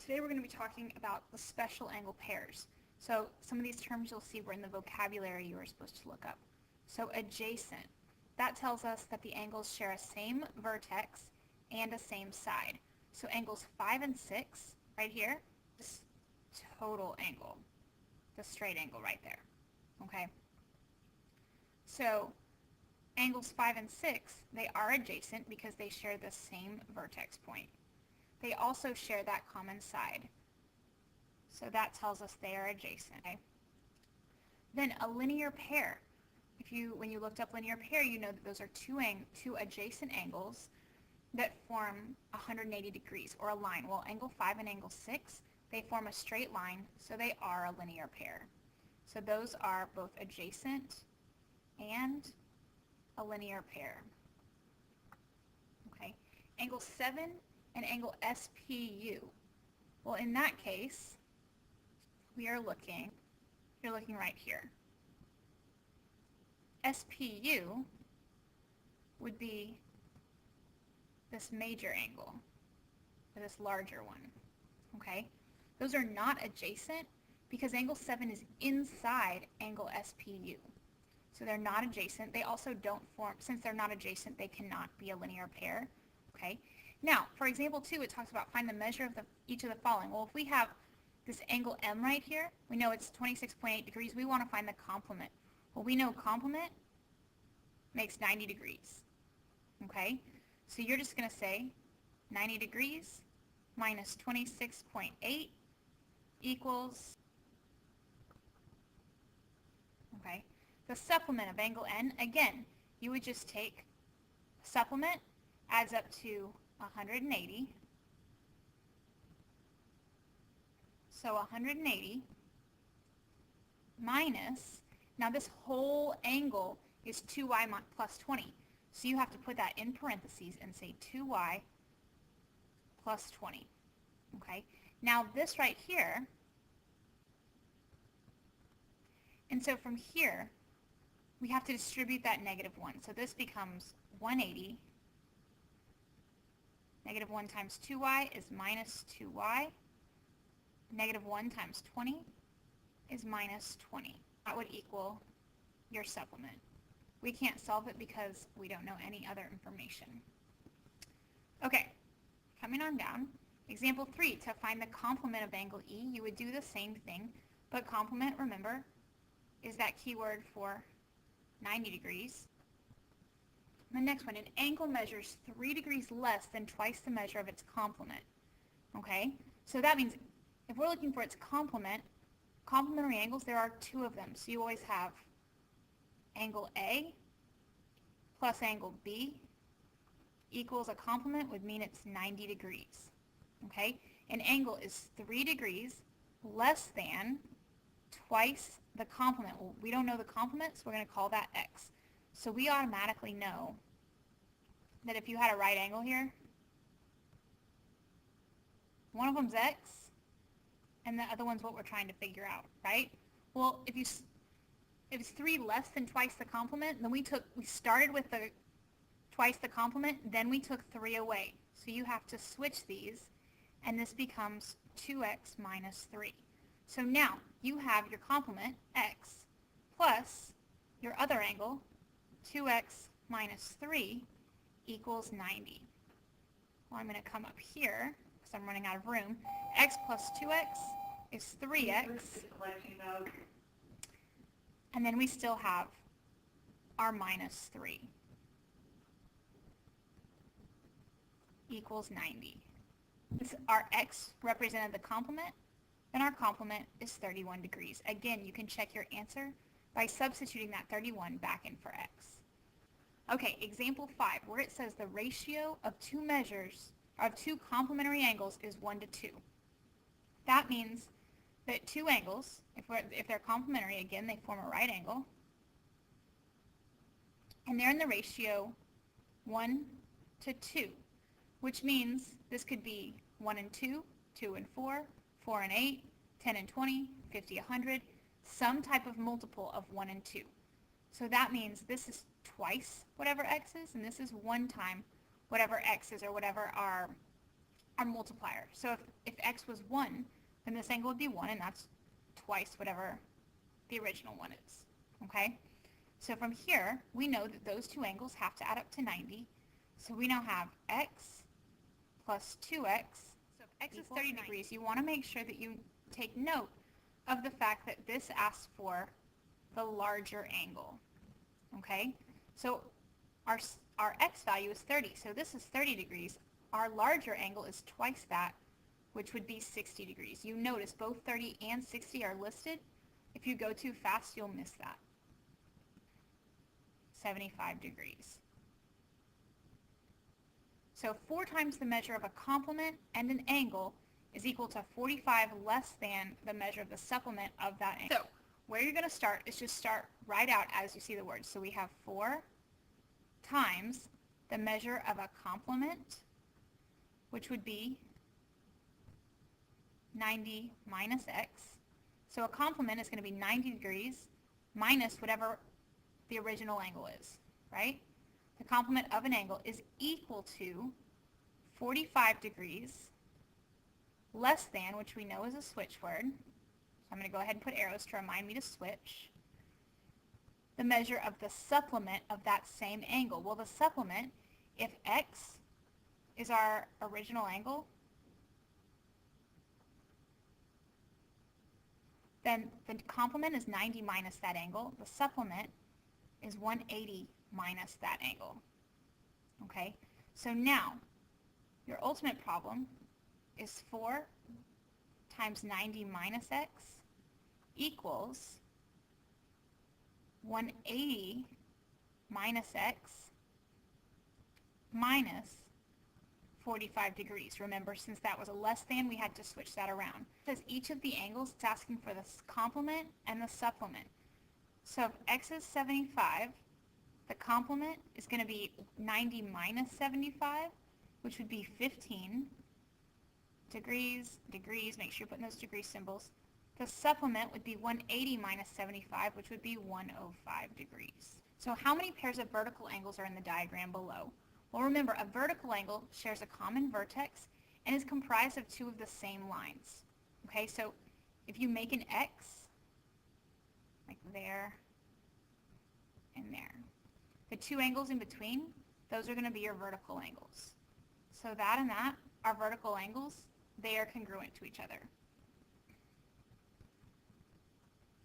today we're going to be talking about the special angle pairs. So some of these terms you'll see were in the vocabulary you were supposed to look up. So adjacent, that tells us that the angles share a same vertex and a same side. So angles 5 and 6 right here, this total angle, the straight angle right there, okay? So angles 5 and 6, they are adjacent because they share the same vertex point. They also share that common side. So that tells us they are adjacent. Okay? Then a linear pair. When you looked up linear pair, you know that those are two adjacent angles that form 180 degrees, or a line. Well, angle 5 and angle 6, they form a straight line, so they are a linear pair. So those are both adjacent and a linear pair. Okay. Angle 7 and angle SPU. Well, in that case, you're looking right here. SPU would be this major angle, or this larger one, okay? Those are not adjacent because angle 7 is inside angle SPU. So they're not adjacent. They also don't form, since they're not adjacent, they cannot be a linear pair, okay? Now, for example 2, it talks about find the measure of each of the following. Well, if we have this angle M right here, we know it's 26.8 degrees. We want to find the complement. Well, we know complement makes 90 degrees, okay? So you're just going to say 90 degrees minus 26.8 equals, okay? The supplement of angle N, again, you would just take supplement, adds up to 180. So 180 minus, now this whole angle is 2y plus 20. So you have to put that in parentheses and say 2y plus 20. Okay? Now this right here, and so from here, we have to distribute that -1. So this becomes 180. -1 times 2y is minus 2y. -1 times 20 is minus 20. That would equal your supplement. We can't solve it because we don't know any other information. Okay, coming on down. Example 3, to find the complement of angle E, you would do the same thing, but complement, remember, is that keyword for 90 degrees. The next one, an angle measures 3 degrees less than twice the measure of its complement. Okay, so that means if we're looking for its complement, complementary angles, there are 2 of them. So you always have angle A plus angle B equals a complement would mean it's 90 degrees. Okay, an angle is 3 degrees less than twice the complement. Well, we don't know the complement, so we're going to call that x. So we automatically know that if you had a right angle here, one of them's x, and the other one's what we're trying to figure out, right? Well, if it's 3 less than twice the complement, then we started with the twice the complement, then we took 3 away. So you have to switch these, and this becomes 2x minus 3. So now you have your complement, x, plus your other angle, 2x minus 3 equals 90. Well, I'm going to come up here because I'm running out of room. X plus 2x is 3x. And then we still have our minus 3 equals 90. Our x represented the complement, and our complement is 31 degrees. Again, you can check your answer by substituting that 31 back in for x. Okay, example 5, where it says the ratio of 2 complementary angles is 1 to 2. That means that 2 angles, if they're complementary, again, they form a right angle, and they're in the ratio 1 to 2, which means this could be 1 and 2, 2 and 4, 4 and 8, 10 and 20, 50, 100, some type of multiple of 1 and 2. So that means this is twice whatever x is, and this is 1 time whatever x is, or whatever our our multiplier. So if x was 1, then this angle would be 1, and that's twice whatever the original one is, okay? So from here, we know that those two angles have to add up to 90. So we now have x plus 2x. So if x is 30 degrees, you want to make sure that you take note of the fact that this asks for the larger angle, okay? So our x value is 30, so this is 30 degrees. Our larger angle is twice that, which would be 60 degrees. You notice both 30 and 60 are listed. If you go too fast, you'll miss that. 75 degrees. So 4 times the measure of a complement and an angle is equal to 45 less than the measure of the supplement of that angle. So where you're going to start is just start right out as you see the words. So we have 4 times the measure of a complement, which would be 90 minus x. So a complement is going to be 90 degrees minus whatever the original angle is, right? The complement of an angle is equal to 45 degrees less than, which we know is a switch word. So I'm going to go ahead and put arrows to remind me to switch. The measure of the supplement of that same angle. Well, the supplement, if x is our original angle, then the complement is 90 minus that angle. The supplement is 180 minus that angle. Okay, so now your ultimate problem is 4 times 90 minus x equals 180 minus x minus 45 degrees. Remember, since that was a less than, we had to switch that around. Because each of the angles, it's asking for the complement and the supplement. So if x is 75, the complement is going to be 90 minus 75, which would be 15 degrees, make sure you're putting those degree symbols. The supplement would be 180 minus 75, which would be 105 degrees. So how many pairs of vertical angles are in the diagram below? Well, remember, a vertical angle shares a common vertex and is comprised of 2 of the same lines. Okay, so if you make an X, like there and there, the 2 angles in between, those are going to be your vertical angles. So that and that are vertical angles. They are congruent to each other.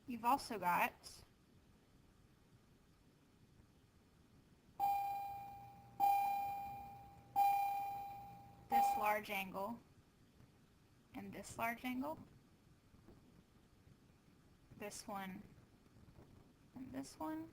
You've also got this large angle and this large angle, this one and this one,